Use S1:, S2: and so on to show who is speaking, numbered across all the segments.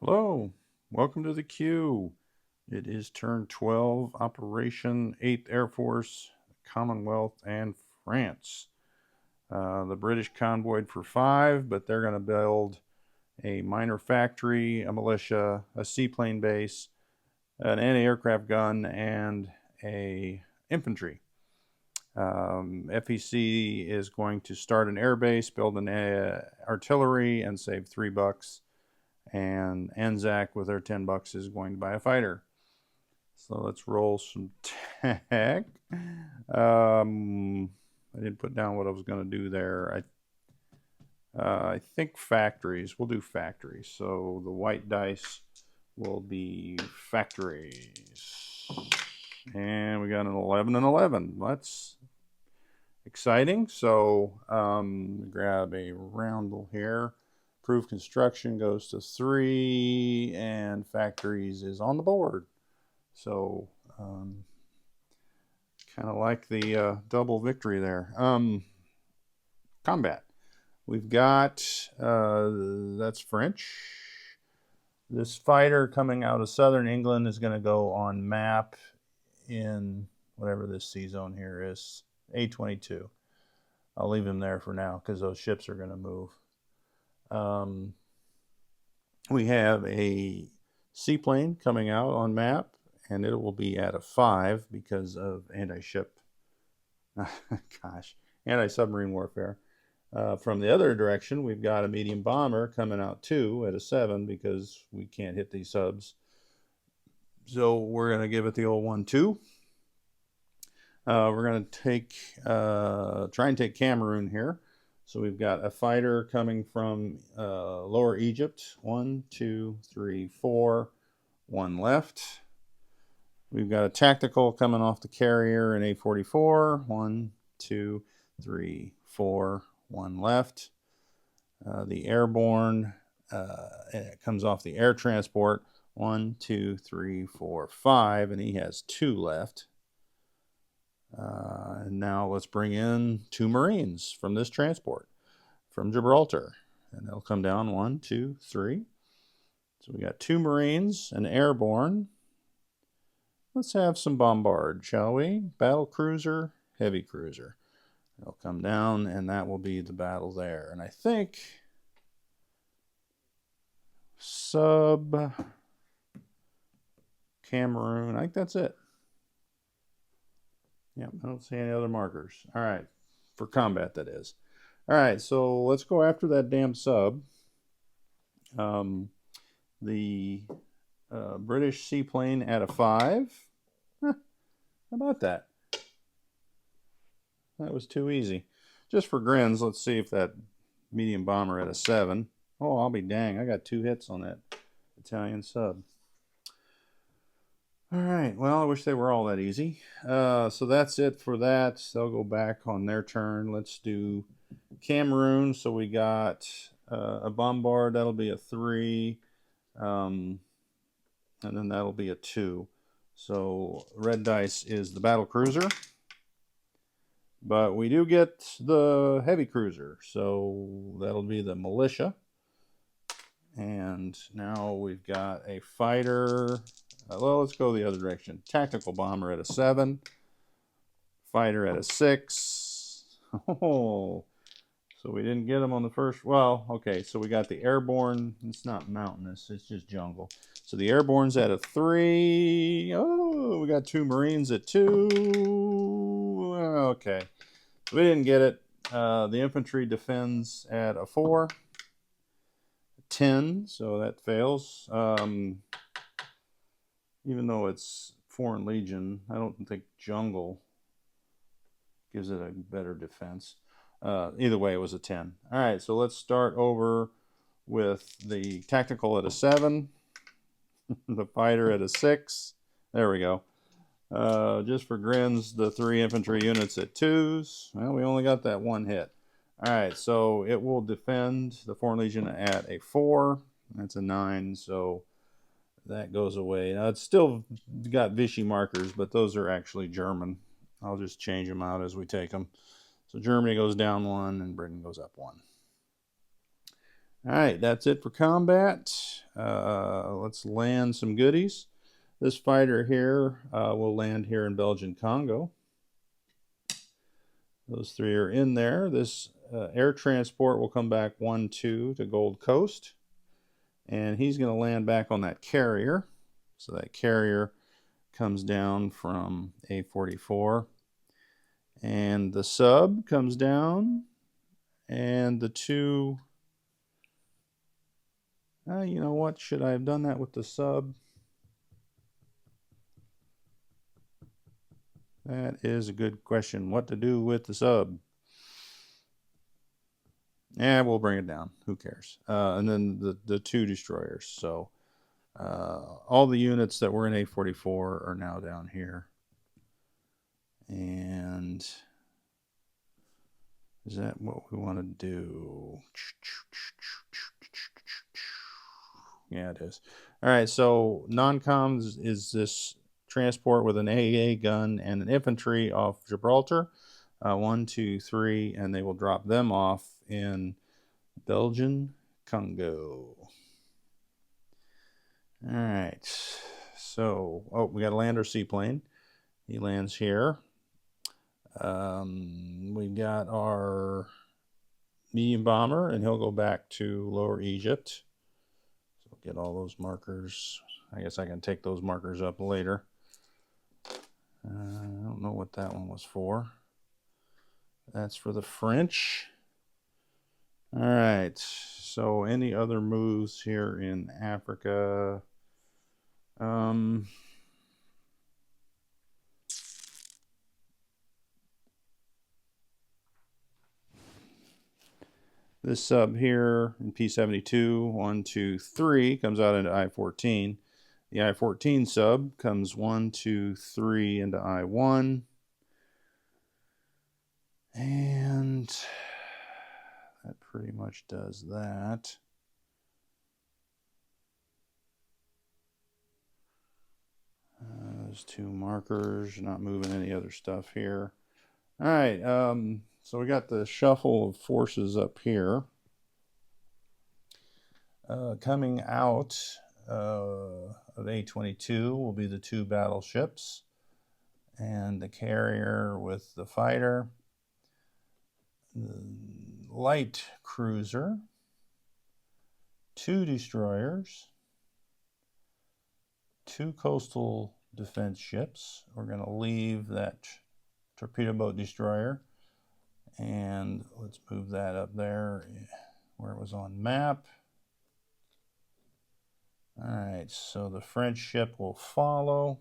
S1: Hello, welcome to the queue. It is turn 12, Operation 8th Air Force, Commonwealth, and France. The British convoyed for 5, but they're going to build a minor factory, a militia, a seaplane base, an anti-aircraft gun, and a infantry. FEC is going to start an air base, build an artillery, and save $3. And Anzac with their $10 is going to buy a fighter. So let's roll some tech. I didn't put down what I was going to do there. I think factories. We'll do factories. So the white dice will be factories. And we got an 11 and 11. That's exciting. So grab a roundel here. Proof construction goes to 3, and factories is on the board. So kind of like the double victory there. Combat. We've got, that's French. This fighter coming out of southern England is going to go on map in whatever this sea zone here is, A22. I'll leave him there for now because those ships are going to move. We have a seaplane coming out on map, and it will be at a 5 because of anti-ship, anti-submarine warfare. From the other direction, we've got a medium bomber coming out 2 at a 7 because we can't hit these subs. So we're going to give it the old 1-2. We're going to try and take Cameroon here. So we've got a fighter coming from Lower Egypt. 1, 2, 3, 4. 1 left. We've got a tactical coming off the carrier in A44. 1, 2, 3, 4. 1 left. The airborne it comes off the air transport. 1, 2, 3, 4, 5. And he has 2 left. And now let's bring in 2 Marines from this transport from Gibraltar. And they'll come down 1, 2, 3. So we got 2 Marines, an airborne. Let's have some bombard, shall we? Battle cruiser, heavy cruiser. They'll come down, and that will be the battle there. And I think sub Cameroon, I think that's it. Yep, I don't see any other markers. All right, for combat, that is. All right, so let's go after that damn sub. The British seaplane at a 5. Huh, how about that? That was too easy. Just for grins, let's see if that medium bomber at a 7. Oh, I'll be dang. I got 2 hits on that Italian sub. All right. Well, I wish they were all that easy. So that's it for that. They'll go back on their turn. Let's do Cameroon. So we got a bombard. That'll be a 3. And then that'll be a 2. So red dice is the battle cruiser. But we do get the heavy cruiser. So that'll be the militia. And now we've got a fighter. Well, let's go the other direction. Tactical bomber at a 7. Fighter at a 6. Oh, so we didn't get them on the first. Well, okay, so we got the airborne. It's not mountainous, it's just jungle. So the airborne's at a 3. Oh, we got 2 Marines at 2. Okay, we didn't get it. The infantry defends at a 4. 10, so that fails. Even though it's Foreign Legion, I don't think jungle gives it a better defense. Either way, it was a 10. All right, so let's start over with the tactical at a 7, the fighter at a 6. There we go. Just for grins, the 3 infantry units at 2s. Well, we only got that 1 hit. All right, so it will defend the Foreign Legion at a 4. That's a 9, so that goes away. Now, it's still got Vichy markers, but those are actually German. I'll just change them out as we take them. So Germany goes down 1, and Britain goes up 1. All right, that's it for combat. let's land some goodies. This fighter here will land here in Belgian Congo. Those three are in there. This air transport will come back 1-2 to Gold Coast. And he's going to land back on that carrier. So that carrier comes down from A44. And the sub comes down. And the two... you know what? Should I have done that with the sub? That is a good question. What to do with the sub? Yeah, we'll bring it down. Who cares? And then the two destroyers. So all the units that were in A44 are now down here. And is that what we want to do? Yeah, it is. All right, so non-coms is this transport with an AA gun and an infantry off Gibraltar. 1, 2, 3, and they will drop them off in Belgian Congo. All right, so we got a lander seaplane. He lands here. We've got our medium bomber, and he'll go back to Lower Egypt. So get all those markers. I guess I can take those markers up later. I don't know what that one was for. That's for the French. All right, so any other moves here in Africa? This sub here in P72, 1, 2, 3, comes out into I-14. The I-14 sub comes 1, 2, 3 into I-1. And that pretty much does that. Those two markers, not moving any other stuff here. All right, so we got the shuffle of forces up here. Coming out of A22 will be the two battleships and the carrier with the fighter, the light cruiser, two destroyers, two coastal defense ships. We're going to leave that torpedo boat destroyer, and let's move that up there where it was on map. All right, so the French ship will follow.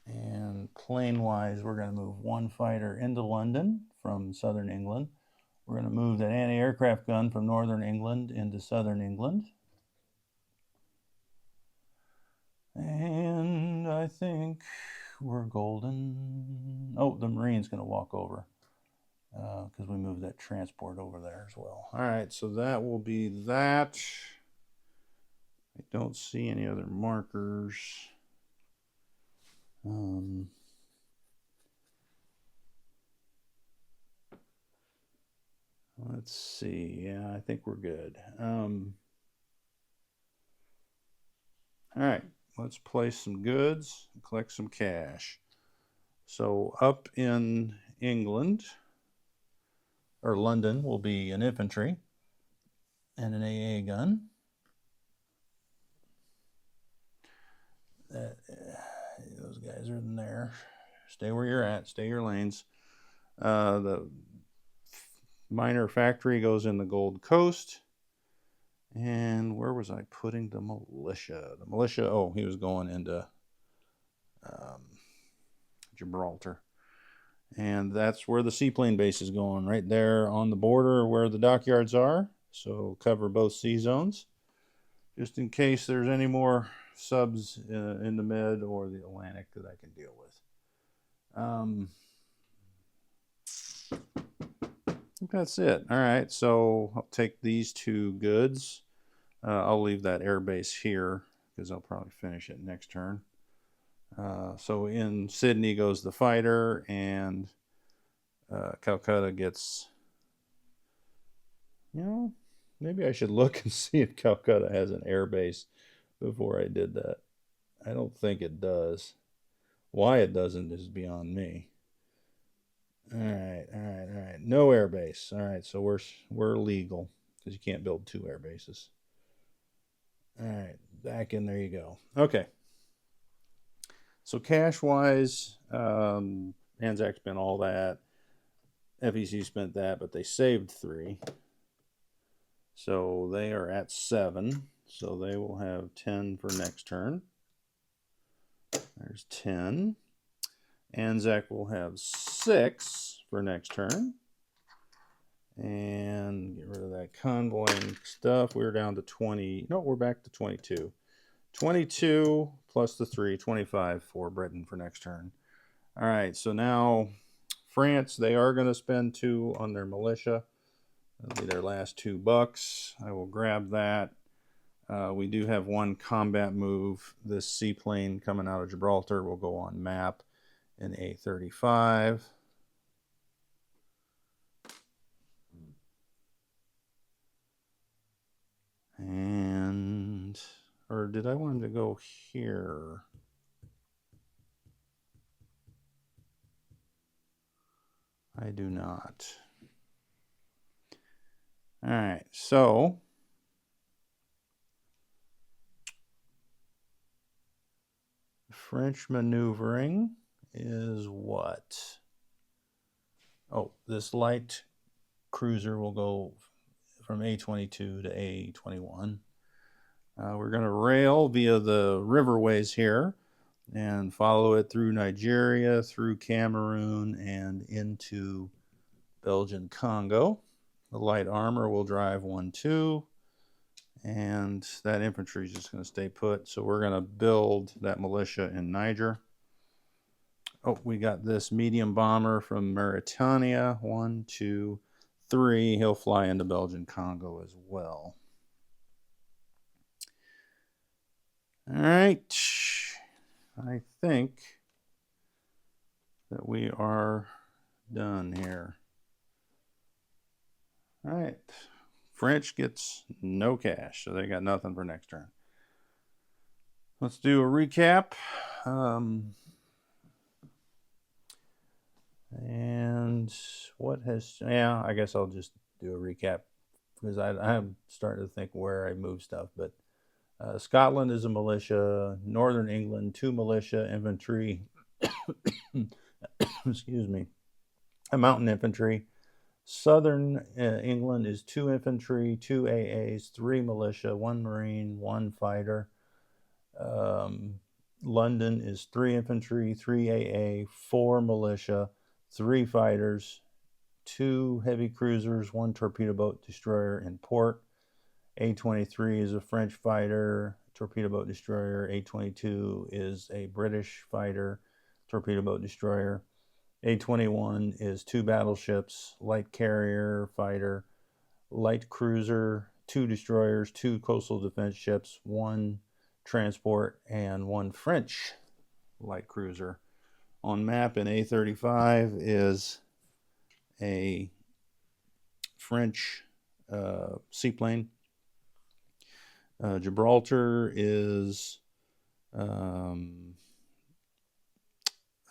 S1: And plane-wise, we're going to move one fighter into London from southern England. We're going to move that anti-aircraft gun from northern England into southern England. And I think we're golden. Oh, the Marine's going to walk over because we moved that transport over there as well. All right, so that will be that. I don't see any other markers. Let's see. Yeah, I think we're good. All right, let's place some goods and collect some cash. So up in England, or London, will be an infantry and an AA gun. Those guys are in there. Stay where you're at. Stay your lanes. The minor factory goes in the Gold Coast. And where was I putting the militia? The militia, oh, he was going into Gibraltar. And that's where the seaplane base is going, right there on the border where the dockyards are. So cover both sea zones, just in case there's any more subs in the mid or the Atlantic that I can deal with. I think that's it. All right, so I'll take these two goods. I'll leave that air base here because I'll probably finish it next turn. So in Sydney goes the fighter, and Calcutta gets You know, maybe I should look and see if Calcutta has an air base before I did that. I don't think it does. Why it doesn't is beyond me. All right, all right, all right. No air base. All right, so we're legal because you can't build two air bases. All right, back in there you go. Okay. So cash wise, Anzac spent all that. FEC spent that, but they saved 3. So they are at 7. So they will have 10 for next turn. There's 10. Anzac will have 6 for next turn. And get rid of that convoying stuff. We're down to 20. No, we're back to 22. 22 plus the 3, 25 for Britain for next turn. All right, so now France, they are going to spend 2 on their militia. That'll be their last $2. I will grab that. We do have 1 combat move. This seaplane coming out of Gibraltar will go on map in A35. And, or did I want him to go here? I do not. All right, so French maneuvering is what? Oh, this light cruiser will go from A22 to A21. We're going to rail via the riverways here and follow it through Nigeria, through Cameroon, and into Belgian Congo. The light armor will drive 1-2, and that infantry is just going to stay put. So we're going to build that militia in Niger. Oh, we got this medium bomber from Mauritania. 1, 2, 3. He'll fly into Belgian Congo as well. All right. I think that we are done here. All right. French gets no cash, so they got nothing for next turn. Let's do a recap. And what has, yeah, I guess I'll just do a recap because I'm starting to think where I move stuff. But Scotland is a militia, Northern England, 2 militia, infantry, excuse me, a mountain infantry. Southern England is 2 infantry, 2 AAs, 3 militia, 1 marine, 1 fighter. London is 3 infantry, 3 AA, 4 militia, 3 fighters, 2 heavy cruisers, 1 torpedo boat destroyer in port. A-23 is a French fighter, torpedo boat destroyer. A-22 is a British fighter, torpedo boat destroyer. A-21 is 2 battleships, light carrier, fighter, light cruiser, 2 destroyers, 2 coastal defense ships, 1 transport, and 1 French light cruiser. On map in A35 is a French seaplane. Gibraltar is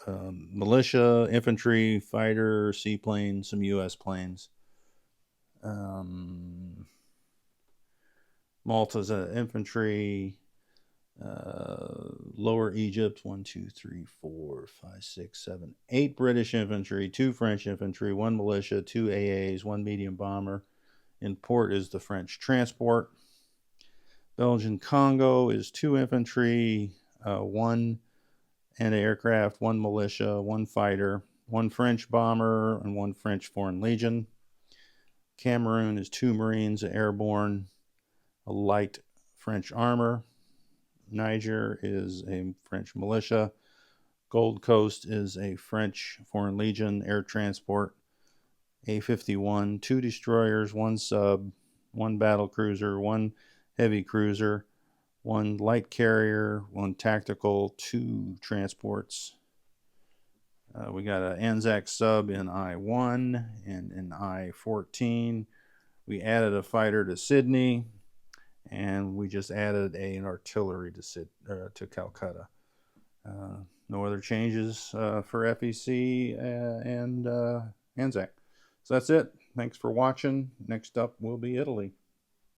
S1: militia, infantry, fighter, seaplane, some U.S. planes. Malta's infantry. Lower Egypt, 1, 2, 3, 4, 5, 6, 7, 8 British infantry, 2 French infantry, 1 militia, 2 AAs, 1 medium bomber. In port is the French transport. Belgian Congo is 2 infantry, 1 anti-aircraft, 1 militia, 1 fighter, 1 French bomber, and 1 French Foreign Legion. Cameroon is 2 Marines, airborne, a light French armor. Niger is a French militia. Gold Coast is a French Foreign Legion air transport. A-51, 2 destroyers, 1 sub, 1 battle cruiser, 1 heavy cruiser, 1 light carrier, 1 tactical, 2 transports. We got an Anzac sub in I-1 and in I-14. We added a fighter to Sydney, and we just added an artillery to Calcutta. No other changes for FEC and ANZAC. So that's it. Thanks for watching. Next up will be Italy.